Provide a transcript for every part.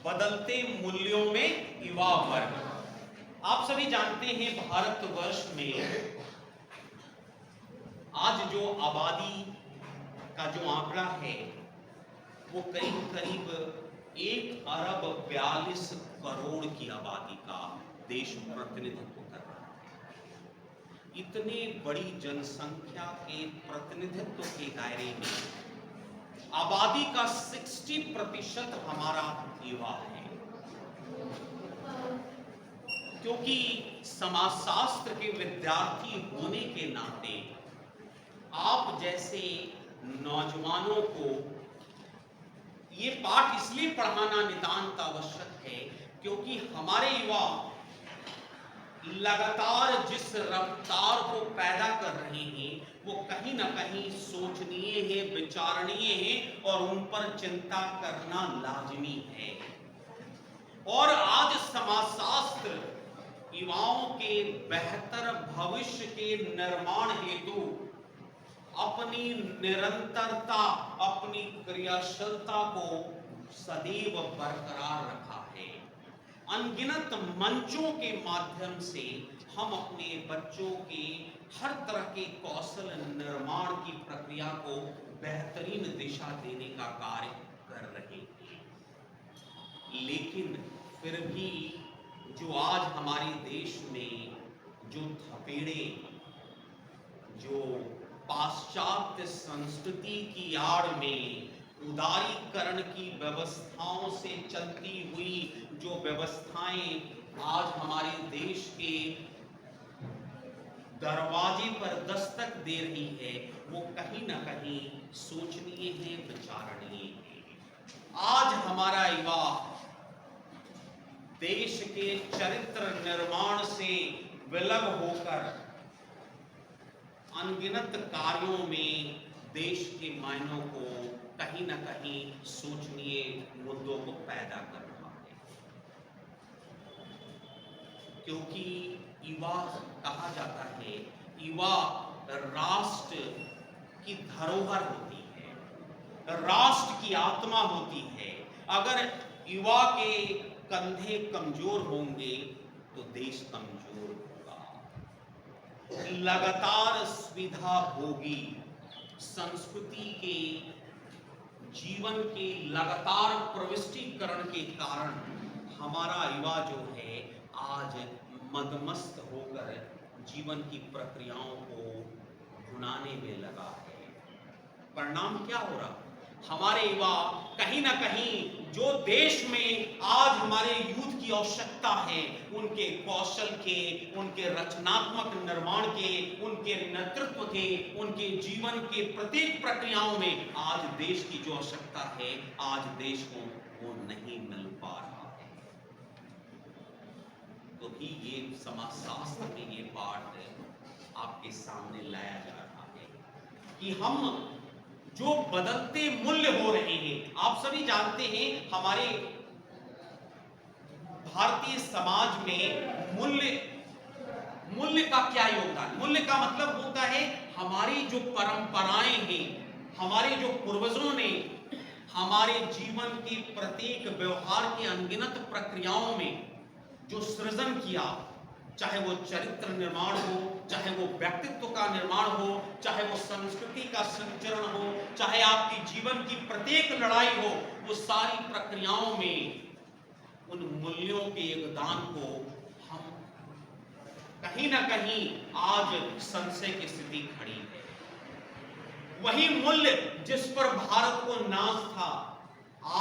बदलते मूल्यों में युवा वर्ग। आप सभी जानते हैं भारतवर्ष में आज जो आबादी का जो आंकड़ा है वो करीब करीब 1 अरब 42 करोड़ की आबादी का देश प्रतिनिधित्व कर रहा है। इतनी बड़ी जनसंख्या के प्रतिनिधित्व के दायरे में आबादी का 60% हमारा युवा है, क्योंकि समाजशास्त्र के विद्यार्थी होने के नाते आप जैसे नौजवानों को ये पाठ इसलिए पढ़ाना नितांत आवश्यक है क्योंकि हमारे युवा लगातार जिस रफ्तार को पैदा कर रहे हैं वो कहीं ना कहीं सोचनीय है, विचारणीय है और उन पर चिंता करना लाजमी है। और आज समाजशास्त्र युवाओं के बेहतर भविष्य के निर्माण हेतु अपनी निरंतरता, अपनी क्रियाशीलता को सदैव बरकरार रखा है। अनगिनत मंचों के माध्यम से हम अपने बच्चों के हर तरह के कौशल निर्माण की प्रक्रिया को बेहतरीन दिशा देने का कार्य कर रहे हैं। लेकिन फिर भी जो आज हमारे देश में जो थपेड़े, जो पाश्चात्य संस्कृति की आड़ में उदारीकरण की व्यवस्थाओं से चलती हुई जो व्यवस्थाएं आज हमारे देश के दरवाजे पर दस्तक दे रही है वो कहीं ना कहीं सोचनीय है, विचारणीय है। आज हमारा युवा देश के चरित्र निर्माण से विलग होकर अनगिनत कार्यों में देश के मायनों को कहीं ना कहीं सोचनीय मुद्दों को पैदा कर रहा है, क्योंकि युवा कहा जाता है युवा राष्ट्र की धरोहर होती है, राष्ट्र की आत्मा होती है। अगर युवा के कंधे कमजोर होंगे तो देश कमजोर होगा। लगातार सुविधा भोगी संस्कृति के जीवन के लगातार प्रविष्टिकरण के कारण हमारा युवा जो है आज मदमस्त होकर जीवन की प्रक्रियाओं को भुनाने में लगा है। परिणाम क्या हो रहा? हमारे युवा कहीं ना कहीं जो देश में आज हमारे यूथ की आवश्यकता है, उनके कौशल के, उनके रचनात्मक निर्माण के, उनके नेतृत्व के, उनके जीवन के प्रत्येक प्रक्रियाओं में आज देश की जो आवश्यकता है आज देश को वो नहीं मिल पा रहा है। तो ही ये समाजशास्त्र में ये पाठ आपके सामने लाया जा रहा है कि हम जो बदलते मूल्य हो रहे हैं, आप सभी जानते हैं हमारे भारतीय समाज में मूल्य का क्या योगदान। मूल्य का मतलब होता है हमारी जो परंपराएं हैं, हमारे जो पूर्वजों ने हमारे जीवन के प्रत्येक व्यवहार के अनगिनत प्रक्रियाओं में जो सृजन किया, चाहे वो चरित्र निर्माण हो, चाहे वो व्यक्तित्व का निर्माण हो, चाहे वो संस्कृति का संचरण हो, चाहे आपकी जीवन की प्रत्येक लड़ाई हो, वो सारी प्रक्रियाओं में उन मूल्यों के योगदान को हम कहीं ना कहीं आज संशय की स्थिति खड़ी है। वही मूल्य जिस पर भारत को नाज था,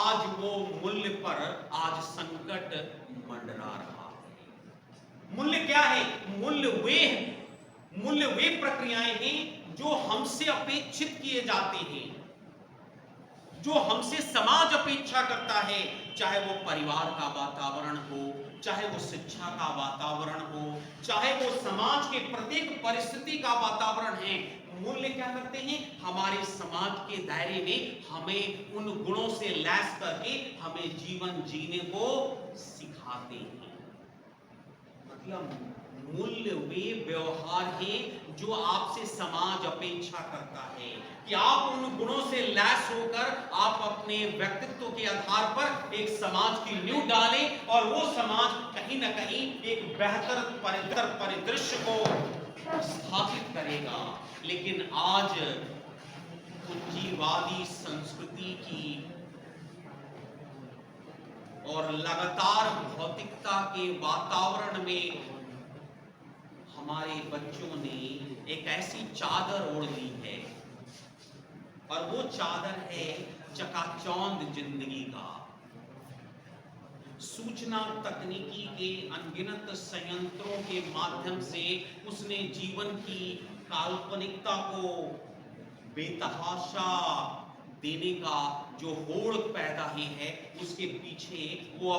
आज वो मूल्य पर आज संकट मंडरा रहा है। मूल्य क्या है? मूल्य वे प्रक्रियाएं हैं जो हमसे अपेक्षित किए जाते हैं, जो हमसे समाज अपेक्षा करता है, चाहे वो परिवार का वातावरण हो, चाहे वो शिक्षा का वातावरण हो, चाहे वो समाज के प्रत्येक परिस्थिति का वातावरण है। मूल्य क्या करते हैं? हमारे समाज के दायरे में हमें उन गुणों से लैस करके हमें जीवन जीने को सिखाते हैं। मतलब मूल्य वे व्यवहार हैं जो आपसे समाज अपेक्षा करता है कि आप उन गुणों से लैस होकर आप अपने व्यक्तित्व के आधार पर एक समाज की नींव डालें और वो समाज कहीं ना कहीं एक बेहतर परिदृश्य को स्थापित करेगा। लेकिन आज पूंजीवादी संस्कृति की और लगातार भौतिकता के वातावरण में हमारे बच्चों ने एक ऐसी चादर ओढ़ ली है और वो चादर है चकाचौंध जिंदगी का। सूचना तकनीकी के अनगिनत संयंत्रों के माध्यम से उसने जीवन की काल्पनिकता को बेतहाशा देने का जो होड़ पैदा ही है, उसके पीछे वो